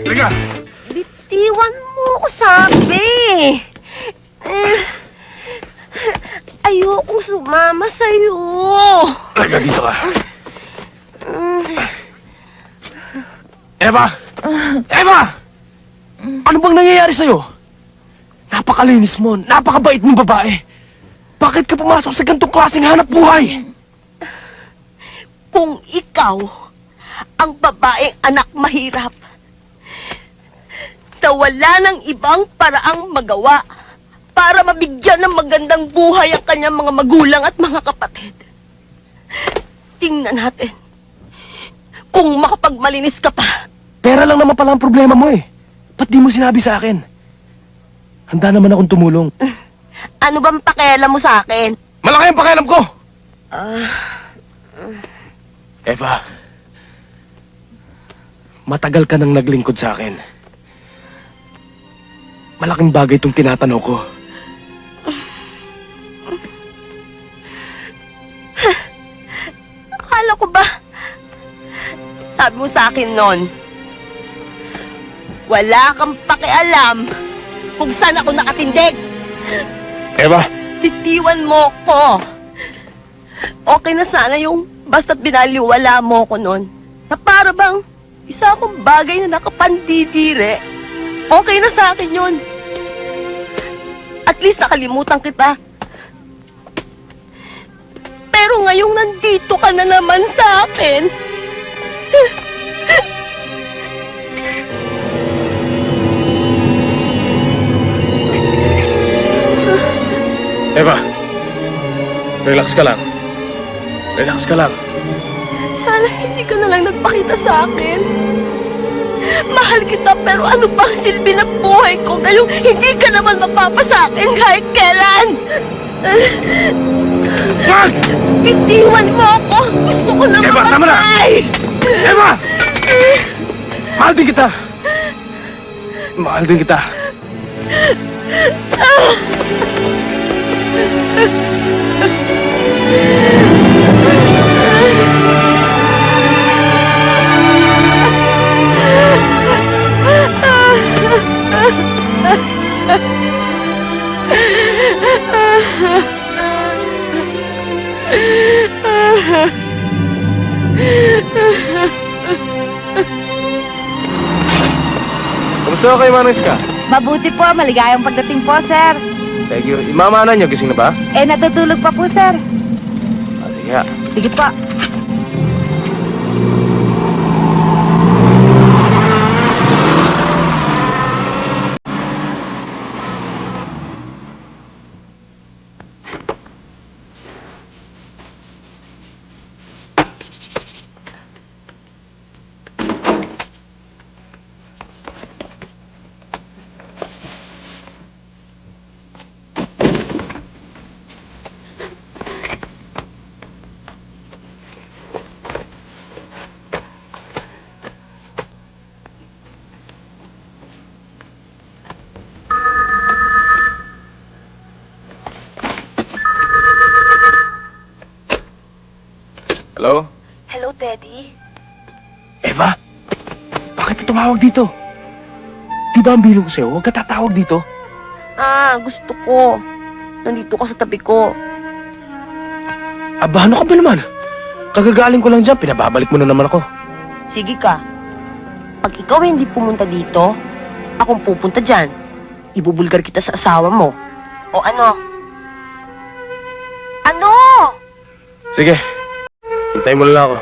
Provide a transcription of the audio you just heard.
Halika! Bitiwan mo ko, sabi. Ayokong sumama sa'yo. Halika dito ka. Eva! Eva! Ano bang nangyayari sa'yo? Napakalinis mo, napakabait mong babae. Bakit ka pumasok sa ganitong klaseng hanap buhay? Kung ikaw ang babaeng anak mahirap na wala ng ibang paraang magawa para mabigyan ng magandang buhay ang kanyang mga magulang at mga kapatid, tingnan natin kung makapagmalinis ka pa. Pera lang naman pala ang problema mo eh. Ba't di mo sinabi sa akin? Handa naman akong tumulong. Ano bang pakialam mo sa akin? Malaki ang pakialam ko! Eva, matagal ka nang naglingkod sa akin. Malaking bagay itong tinatanaw ko. Akala ko ba? Sabi mo sa akin noon, wala kang pakialam kung saan ako nakatindig. Eva! Bitiwan mo ko. Okay na sana yung basta't binaliwala mo ko noon. Na para bang isa akong bagay na nakapandidire. Okay na sa akin yun. At least nakalimutan kita. Pero ngayong nandito ka na naman sa akin. Eva, relax ka lang. Relax ka lang. Sana hindi ka na lang nagpakita sa akin. Mahal kita pero ano bang silbi ng buhay ko ngayong hindi ka naman mapapa sa akin kahit kailan? Wag! Bitiwan mo ako! Gusto ko na Eva, tama na! mamatay! Eva! Mahal din kita! Mahal din kita. Kamusta kayo, Maneska? Mabuti po, maligayang pagdating po, sir. Thank you. Imamana niyo, gising na ba? Natutulog pa po, sir. Sige ha. Sige po. Hello? Hello, Teddy. Eva? Bakit ka tumawag dito? Di ba ang bilog ko sa'yo? Huwag ka tatawag dito. Gusto ko. Nandito ka sa tabi ko. Aba, ano ka ba naman? Kagagaling ko lang dyan, pinababalik mo na naman ako. Sige ka. Pag ikaw hindi pumunta dito, akong pupunta dyan. Ibubulgar kita sa asawa mo. O ano? Ano? Sige. Hintayin mo lang ako.